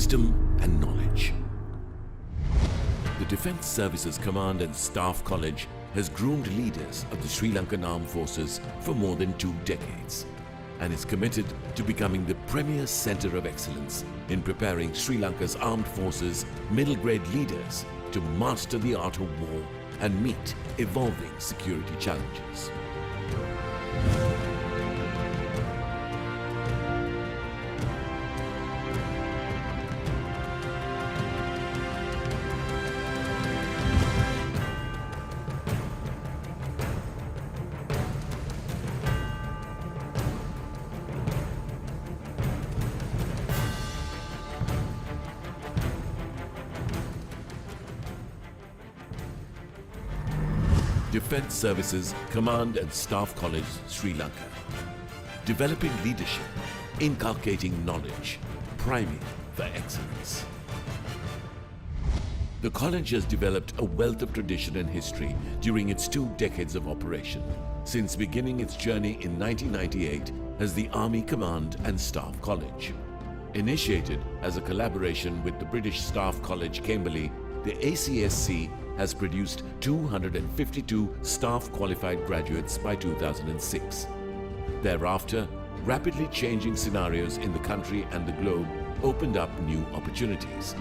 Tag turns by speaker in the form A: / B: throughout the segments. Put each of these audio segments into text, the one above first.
A: wisdom and knowledge. The Defence Services Command and Staff College has groomed leaders of the Sri Lankan Armed Forces for more than 2 decades and is committed to becoming the premier centre of excellence in preparing Sri Lanka's armed forces middle grade leaders to master the art of war and meet evolving security challenges. Defence Services Command and Staff College, Sri Lanka. Developing leadership, inculcating knowledge, priming for excellence. The college has developed a wealth of tradition and history during its 2 decades of operation, since beginning its journey in 1998 as the Army Command and Staff College. Initiated as a collaboration with the British Staff College, Camberley, the ACSC has produced 252 staff qualified graduates by 2006. Thereafter, rapidly changing scenarios in the country and the globe opened up new opportunities.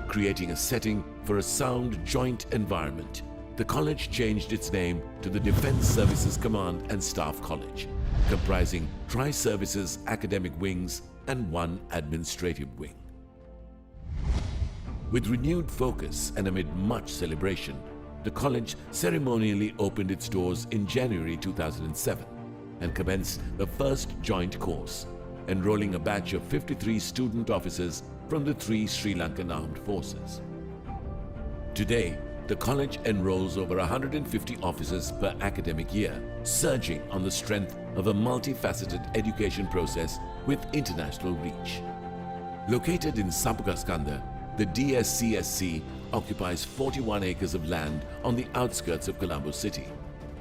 A: Creating a setting for a sound joint environment, the college changed its name to the Defence Services Command and Staff College, comprising Tri-Services academic wings and 1 administrative wing. With renewed focus and amid much celebration, the college ceremonially opened its doors in January 2007 and commenced the first joint course, enrolling a batch of 53 student officers from the 3 Sri Lankan Armed Forces. Today, the college enrolls over 150 officers per academic year, surging on the strength of a multifaceted education process with international reach. Located in Sampakaskanda, the DSCSC occupies 41 acres of land on the outskirts of Colombo city,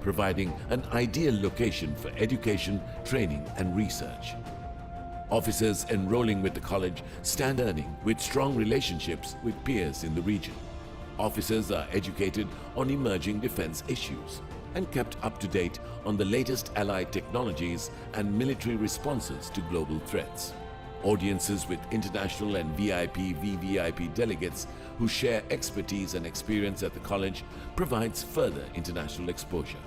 A: providing an ideal location for education, training and research. Officers enrolling with the college stand earning with strong relationships with peers in the region. Officers are educated on emerging defense issues and kept up to date on the latest allied technologies and military responses to global threats. Audiences with international and VIP, VVIP delegates who share expertise and experience at the college provides further international exposure.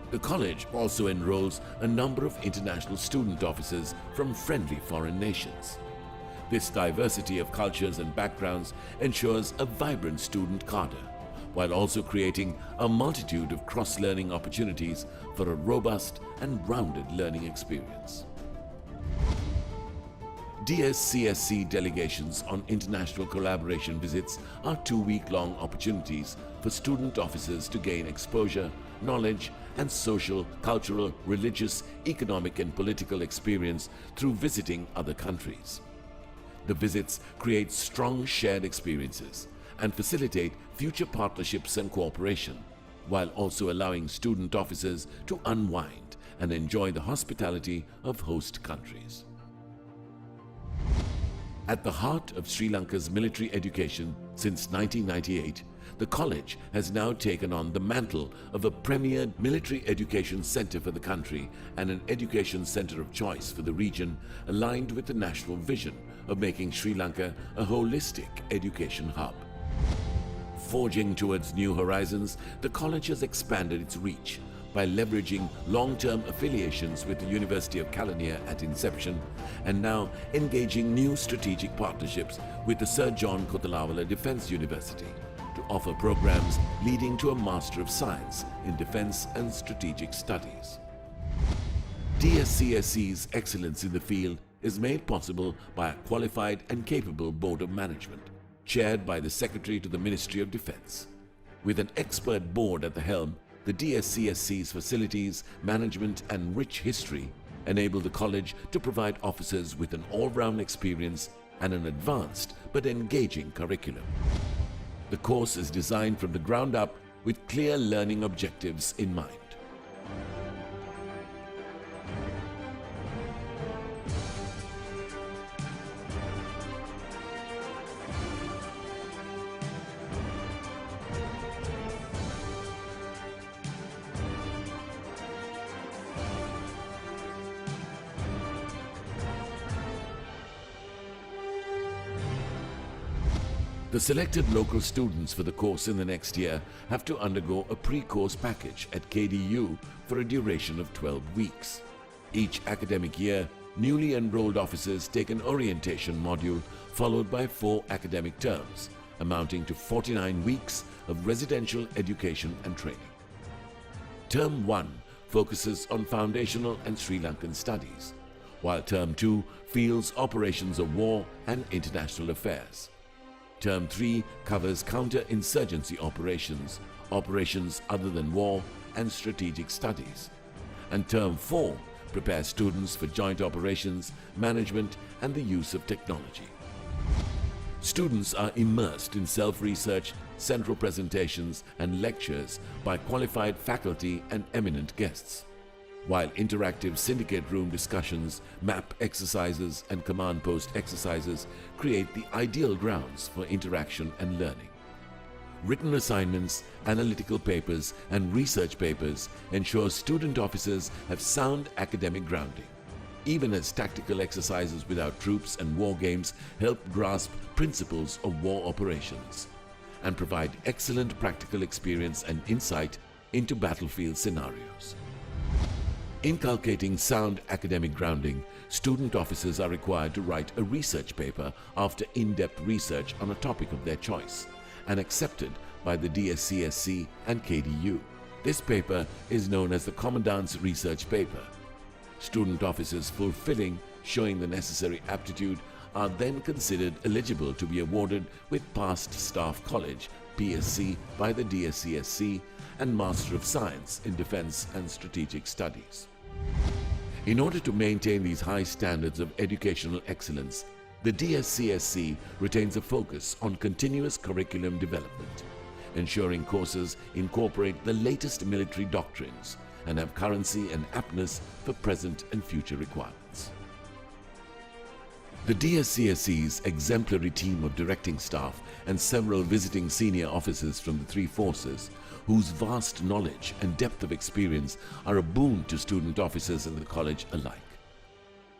A: The college also enrolls a number of international student officers from friendly foreign nations. This diversity of cultures and backgrounds ensures a vibrant student cadre, while also creating a multitude of cross-learning opportunities for a robust and rounded learning experience. DSCSC delegations on international collaboration visits are 2-week-long opportunities for student officers to gain exposure, knowledge and social, cultural, religious, economic and political experience through visiting other countries. The visits create strong shared experiences and facilitate future partnerships and cooperation, while also allowing student officers to unwind and enjoy the hospitality of host countries. At the heart of Sri Lanka's military education since 1998, the college has now taken on the mantle of a premier military education centre for the country and an education centre of choice for the region, aligned with the national vision of making Sri Lanka a holistic education hub. Forging towards new horizons, the college has expanded its reach by leveraging long-term affiliations with the University of Kelaniya at inception and now engaging new strategic partnerships with the Sir John Kotalawala Defence University to offer programs leading to a Master of Science in Defence and Strategic Studies. DSCSC's excellence in the field is made possible by a qualified and capable Board of Management, chaired by the Secretary to the Ministry of Defence. With an expert board at the helm, the DSCSC's facilities, management and rich history enable the college to provide officers with an all-round experience and an advanced but engaging curriculum. The course is designed from the ground up with clear learning objectives in mind. The selected local students for the course in the next year have to undergo a pre-course package at KDU for a duration of 12 weeks. Each academic year, newly enrolled officers take an orientation module followed by 4 academic terms, amounting to 49 weeks of residential education and training. Term 1 focuses on foundational and Sri Lankan studies, while Term 2 fields operations of war and international affairs. Term 3 covers counter-insurgency operations, operations other than war, and strategic studies. And Term 4 prepares students for joint operations, management, and the use of technology. Students are immersed in self-research, central presentations, and lectures by qualified faculty and eminent guests, while interactive syndicate room discussions, map exercises, and command post exercises create the ideal grounds for interaction and learning. Written assignments, analytical papers, and research papers ensure student officers have sound academic grounding, even as tactical exercises without troops and war games help grasp principles of war operations and provide excellent practical experience and insight into battlefield scenarios. Inculcating sound academic grounding, student officers are required to write a research paper after in-depth research on a topic of their choice and accepted by the DSCSC and KDU. This paper is known as the Commandant's Research Paper. Student officers showing the necessary aptitude are then considered eligible to be awarded with Passed Staff College (PSC) by the DSCSC and Master of Science in Defense and Strategic Studies. In order to maintain these high standards of educational excellence, the DSCSC retains a focus on continuous curriculum development, ensuring courses incorporate the latest military doctrines and have currency and aptness for present and future requirements. The DSCSC's exemplary team of directing staff and several visiting senior officers from the 3 forces, whose vast knowledge and depth of experience are a boon to student officers in the college alike.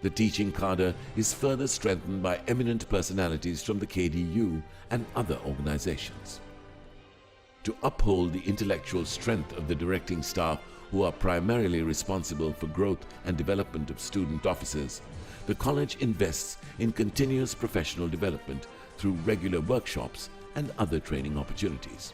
A: The teaching cadre is further strengthened by eminent personalities from the KDU and other organizations. To uphold the intellectual strength of the directing staff, who are primarily responsible for growth and development of student officers, the college invests in continuous professional development through regular workshops and other training opportunities.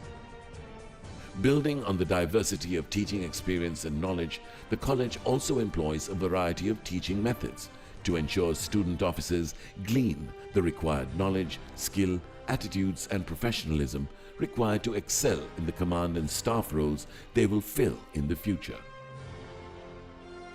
A: Building on the diversity of teaching experience and knowledge, the college also employs a variety of teaching methods to ensure student officers glean the required knowledge, skill, attitudes, and professionalism required to excel in the command and staff roles they will fill in the future.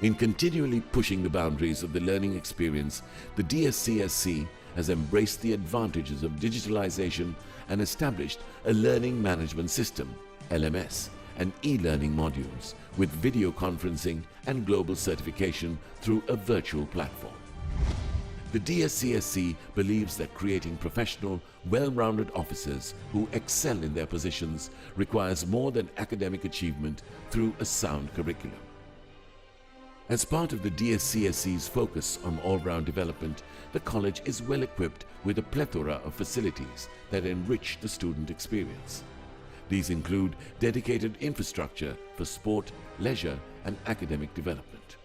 A: In continually pushing the boundaries of the learning experience, the DSCSC has embraced the advantages of digitalization and established a learning management system, LMS, and e-learning modules with video conferencing and global certification through a virtual platform. The DSCSC believes that creating professional, well-rounded officers who excel in their positions requires more than academic achievement through a sound curriculum. As part of the DSCSC's focus on all-round development, the college is well equipped with a plethora of facilities that enrich the student experience. These include dedicated infrastructure for sport, leisure, and academic development.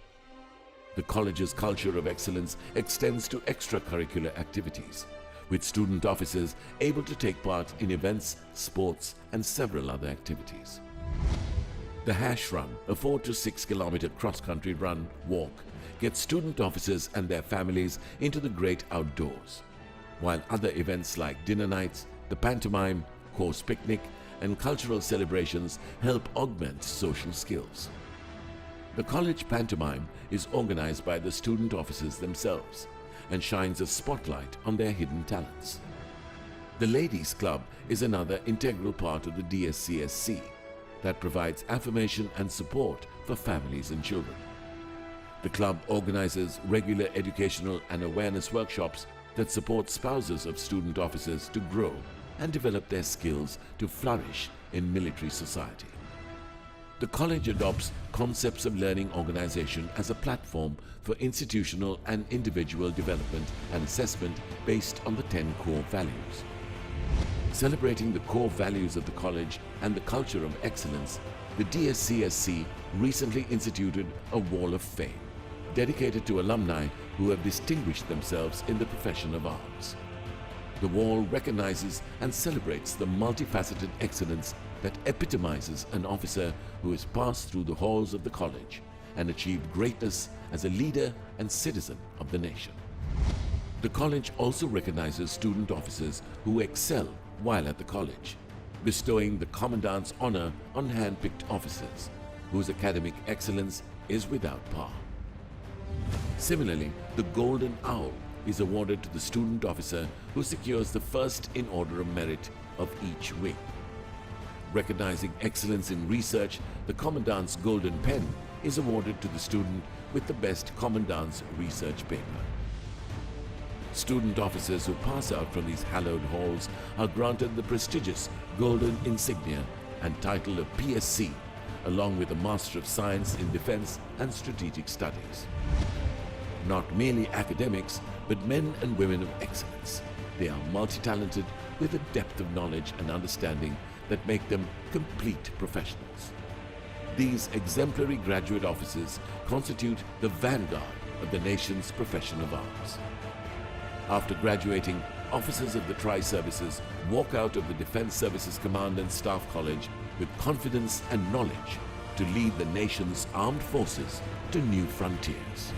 A: The college's culture of excellence extends to extracurricular activities, with student officers able to take part in events, sports, and several other activities. The Hash Run, a 4 to 6 kilometer cross-country run walk, gets student officers and their families into the great outdoors, while other events like dinner nights, the pantomime, course picnic, and cultural celebrations help augment social skills. The college pantomime is organized by the student officers themselves and shines a spotlight on their hidden talents. The Ladies Club is another integral part of the DSCSC that provides affirmation and support for families and children. The club organizes regular educational and awareness workshops that support spouses of student officers to grow and develop their skills to flourish in military society. The college adopts concepts of learning organization as a platform for institutional and individual development and assessment based on the 10 core values. Celebrating the core values of the college and the culture of excellence, the DSCSC recently instituted a Wall of Fame, dedicated to alumni who have distinguished themselves in the profession of arms. The wall recognizes and celebrates the multifaceted excellence that epitomizes an officer who has passed through the halls of the college and achieved greatness as a leader and citizen of the nation. The college also recognizes student officers who excel while at the college, bestowing the Commandant's honor on hand-picked officers whose academic excellence is without par. Similarly, the Golden Owl is awarded to the student officer who secures the first in order of merit of each wing. Recognizing excellence in research, the Commandant's Golden Pen is awarded to the student with the best Commandant's research paper. Student officers who pass out from these hallowed halls are granted the prestigious Golden Insignia and title of PSC, along with a Master of Science in Defense and Strategic Studies. Not merely academics, but men and women of excellence. They are multi-talented with a depth of knowledge and understanding that make them complete professionals. These exemplary graduate officers constitute the vanguard of the nation's profession of arms. After graduating, officers of the Tri-Services walk out of the Defense Services Command and Staff College with confidence and knowledge to lead the nation's armed forces to new frontiers.